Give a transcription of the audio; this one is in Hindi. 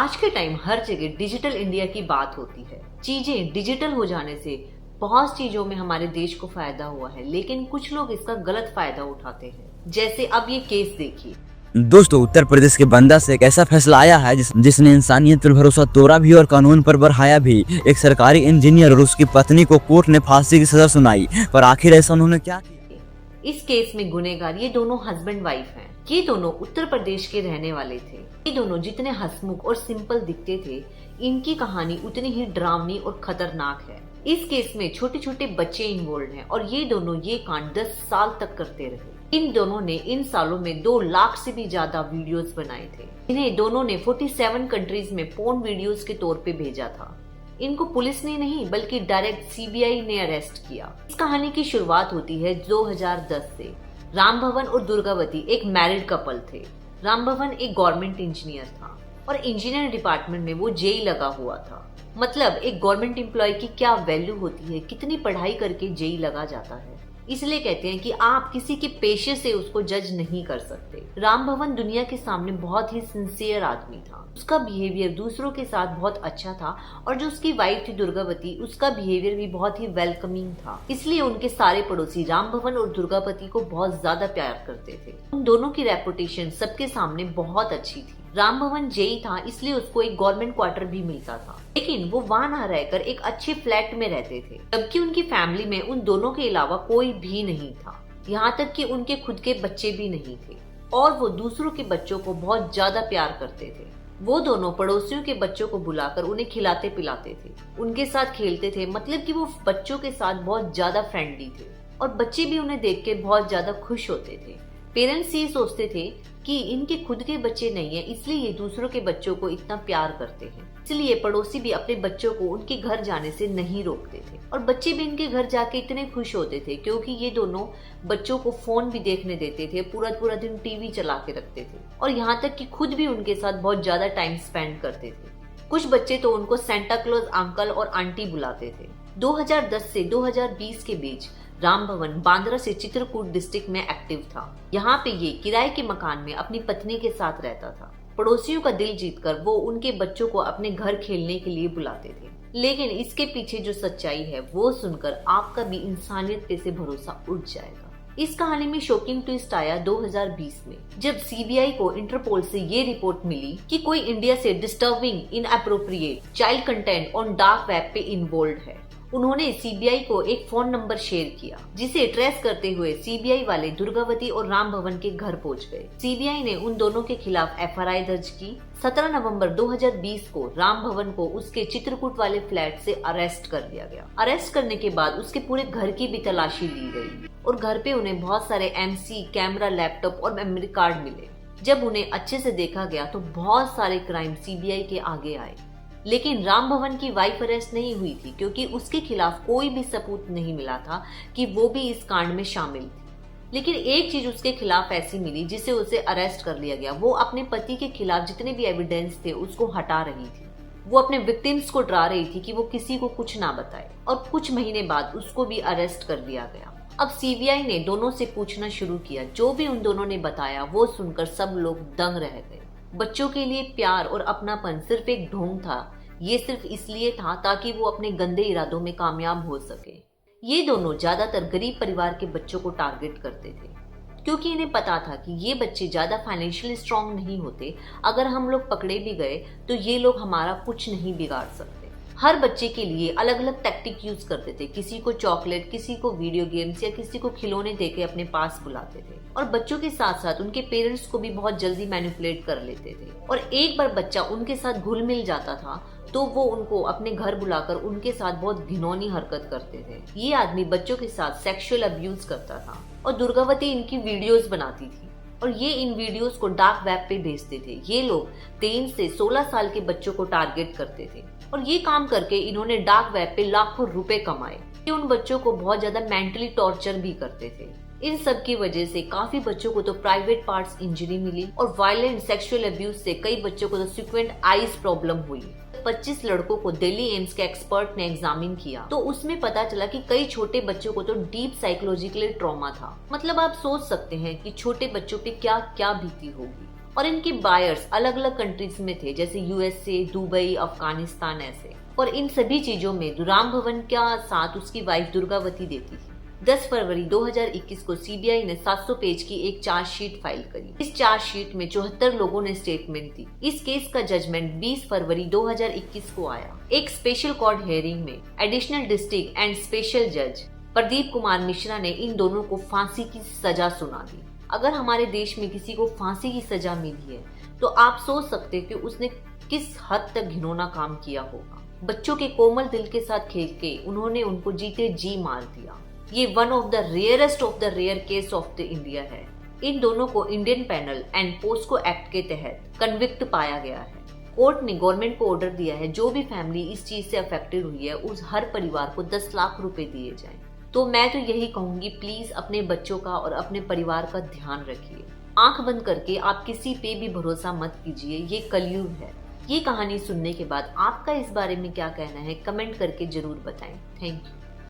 आज के टाइम हर जगह डिजिटल इंडिया की बात होती है। चीजें डिजिटल हो जाने से बहुत चीजों में हमारे देश को फायदा हुआ है, लेकिन कुछ लोग इसका गलत फायदा उठाते हैं। जैसे अब ये केस देखिए। दोस्तों, उत्तर प्रदेश के बंदा से एक ऐसा फैसला आया है जिसने इंसानियत पर भरोसा तोड़ा भी और कानून पर बढ़ाया भी। एक सरकारी इंजीनियर और उसकी पत्नी को कोर्ट ने फांसी की सजा सुनाई, पर आखिर ऐसा उन्होंने क्या किया? इस केस में गुनहगार ये दोनों हस्बैंड वाइफ हैं। ये दोनों उत्तर प्रदेश के रहने वाले थे। ये दोनों जितने हंसमुख और सिंपल दिखते थे, इनकी कहानी उतनी ही डरावनी और खतरनाक है। इस केस में छोटे छोटे बच्चे इन्वॉल्व हैं और ये दोनों ये कांड 10 साल तक करते रहे। इन दोनों ने इन सालों में 2 लाख से भी ज्यादा वीडियोस बनाए थे। इन्हें दोनों ने 47 कंट्रीज में पोर्न वीडियोस के तौर पे भेजा था। इनको पुलिस ने नहीं बल्कि डायरेक्ट सीबीआई ने अरेस्ट किया। इस कहानी की शुरुआत होती है 2010 से। राम भवन और दुर्गावती एक मैरिड कपल थे। राम भवन एक गवर्नमेंट इंजीनियर था और इंजीनियर डिपार्टमेंट में वो जेई लगा हुआ था। मतलब एक गवर्नमेंट एम्प्लॉय की क्या वैल्यू होती है, कितनी पढ़ाई करके जेई लगा जाता है। इसलिए कहते हैं कि आप किसी के पेशे से उसको जज नहीं कर सकते। राम भवन दुनिया के सामने बहुत ही सिंसियर आदमी था। उसका बिहेवियर दूसरों के साथ बहुत अच्छा था और जो उसकी वाइफ थी दुर्गावती, उसका बिहेवियर भी बहुत ही वेलकमिंग था। इसलिए उनके सारे पड़ोसी राम भवन और दुर्गावती को बहुत ज्यादा प्यार करते थे। उन दोनों की रेपुटेशन सबके सामने बहुत अच्छी थी। राम भवन जेई था, इसलिए उसको एक गवर्नमेंट क्वार्टर भी मिलता था, लेकिन वो वहां न रहकर एक अच्छे फ्लैट में रहते थे। जबकि उनकी फैमिली में उन दोनों के अलावा कोई भी नहीं था। यहाँ तक कि उनके खुद के बच्चे भी नहीं थे और वो दूसरों के बच्चों को बहुत ज्यादा प्यार करते थे। वो दोनों पड़ोसियों के बच्चों को बुलाकर उन्हें खिलाते पिलाते थे, उनके साथ खेलते थे। मतलब कि वो बच्चों के साथ बहुत ज्यादा फ्रेंडली थे और बच्चे भी उन्हें देख के बहुत ज्यादा खुश होते थे। पेरेंट्स ये सोचते थे कि इनके खुद के बच्चे नहीं है, इसलिए ये दूसरों के बच्चों को इतना प्यार करते हैं। इसलिए पड़ोसी भी अपने बच्चों को उनके घर जाने से नहीं रोकते थे और बच्चे भी इनके घर जाके इतने खुश होते थे क्योंकि ये दोनों बच्चों को फोन भी देखने देते थे, पूरा पूरा दिन टीवी चला के रखते थे और यहाँ तक कि खुद भी उनके साथ बहुत ज्यादा टाइम स्पेंड करते थे। कुछ बच्चे तो उनको सेंटा क्लॉज अंकल और आंटी बुलाते थे। 2010 से 2020 के बीच राम भवन बांद्रा से चित्रकूट डिस्ट्रिक्ट में एक्टिव था। यहाँ पे ये किराए के मकान में अपनी पत्नी के साथ रहता था। पड़ोसियों का दिल जीतकर वो उनके बच्चों को अपने घर खेलने के लिए बुलाते थे। लेकिन इसके पीछे जो सच्चाई है वो सुनकर आपका भी इंसानियत पे से भरोसा उठ जाएगा। इस कहानी में शॉकिंग ट्विस्ट आया 2020 में, जब सीबीआई को इंटरपोल से ये रिपोर्ट मिली कि कोई इंडिया से disturbing, inappropriate child content on dark web पे इन्वॉल्व है। उन्होंने सीबीआई को एक फोन नंबर शेयर किया, जिसे ट्रेस करते हुए सीबीआई वाले दुर्गावती और राम भवन के घर पहुंच गए। सीबीआई ने उन दोनों के खिलाफ एफआईआर दर्ज की। 17 नवंबर 2020 को राम भवन को उसके चित्रकूट वाले फ्लैट से अरेस्ट कर लिया गया। अरेस्ट करने के बाद उसके पूरे घर की भी तलाशी ली गई और घर पे उन्हें बहुत सारे एमसी, कैमरा, लैपटॉप और मेमोरी कार्ड मिले। जब उन्हें अच्छे से देखा गया तो बहुत सारे क्राइम सीबीआई के आगे आए। लेकिन राम भवन की वाइफ अरेस्ट नहीं हुई थी क्योंकि उसके खिलाफ कोई भी सबूत नहीं मिला था कि वो भी इस कांड में शामिल थी। लेकिन एक चीज उसके खिलाफ ऐसी मिली जिसे उसे अरेस्ट कर लिया गया। वो अपने पति के खिलाफ जितने भी एविडेंस थे उसको हटा रही थी। वो अपने विक्टिम्स को डरा रही थी कि वो किसी को कुछ ना बताए और कुछ महीने बाद उसको भी अरेस्ट कर लिया गया। अब सीबीआई ने दोनों से पूछना शुरू किया। जो भी उन दोनों ने बताया वो सुनकर सब लोग दंग रह गए। बच्चों के लिए प्यार और अपनापन सिर्फ एक ढोंग था। ये सिर्फ इसलिए था ताकि वो अपने गंदे इरादों में कामयाब हो सके। ये दोनों ज्यादातर गरीब परिवार के बच्चों को टारगेट करते थे क्योंकि इन्हें पता था कि ये बच्चे ज्यादा फाइनेंशियली स्ट्रांग नहीं होते। अगर हम लोग पकड़े भी गए तो ये लोग हमारा कुछ नहीं बिगाड़ सकते। हर बच्चे के लिए अलग अलग टैक्टिक यूज करते थे। किसी को चॉकलेट, किसी को वीडियो गेम्स या किसी को खिलौने देके अपने पास बुलाते थे और बच्चों के साथ साथ उनके पेरेंट्स को भी बहुत जल्दी मैनिपुलेट कर लेते थे। और एक बार बच्चा उनके साथ घुल मिल जाता था तो वो उनको अपने घर बुलाकर उनके साथ बहुत घिनौनी हरकत करते थे। ये आदमी बच्चों के साथ सेक्सुअल अब्यूज करता था और दुर्गावती इनकी वीडियोस बनाती थी और ये इन वीडियोस को डार्क वेब पे भेजते थे। ये लोग 3 से 16 साल के बच्चों को टारगेट करते थे और ये काम करके इन्होंने डार्क वेब पे लाखों रुपए कमाए। ये उन बच्चों को बहुत ज्यादा मेंटली टॉर्चर भी करते थे। इन सब की वजह से काफी बच्चों को तो प्राइवेट पार्ट्स इंजरी मिली और वायलेंट सेक्सुअल अब्यूज से कई बच्चों को तो सिक्वेंट आईज प्रॉब्लम हुई। 25 लड़कों को दिल्ली एम्स के एक्सपर्ट ने एग्जामिन किया तो उसमें पता चला कि कई छोटे बच्चों को तो डीप साइकोलॉजिकल ट्रॉमा था। मतलब आप सोच सकते हैं कि छोटे बच्चों पे क्या क्या बीती होगी। और इनके बायर्स अलग अलग कंट्रीज में थे, जैसे यूएसए, दुबई, अफगानिस्तान ऐसे। और इन सभी चीजों में राम भवन का साथ उसकी वाइफ दुर्गावती देती थी। 10 फरवरी 2021 को सीबीआई ने 700 पेज की एक चार्जशीट फाइल करी। इस चार्जशीट में 74 लोगों ने स्टेटमेंट दी। इस केस का जजमेंट 20 फरवरी 2021 को आया। एक स्पेशल कोर्ट हियरिंग में एडिशनल डिस्ट्रिक्ट एंड स्पेशल जज प्रदीप कुमार मिश्रा ने इन दोनों को फांसी की सजा सुना दी। अगर हमारे देश में किसी को फांसी की सजा मिली है तो आप सोच सकते कि उसने किस हद तक घिनौना काम किया होगा। बच्चों के कोमल दिल के साथ खेल के उन्होंने उनको जीते जी मार दिया। ये one of the rarest of the rare case of the India है। इन दोनों को Indian penal and POCSO act के तहत कन्विक्ट पाया गया है। कोर्ट ने गवर्नमेंट को ऑर्डर दिया है जो भी फैमिली इस चीज से अफेक्टेड हुई है उस हर परिवार को 10 लाख रुपए दिए जाएं। तो मैं तो यही कहूंगी, प्लीज अपने बच्चों का और अपने परिवार का ध्यान रखिए। आंख बंद करके आप किसी पे भी भरोसा मत कीजिए, ये कलयुग है। ये कहानी सुनने के बाद आपका इस बारे में क्या कहना है कमेंट करके जरूर बताएं। Thank you.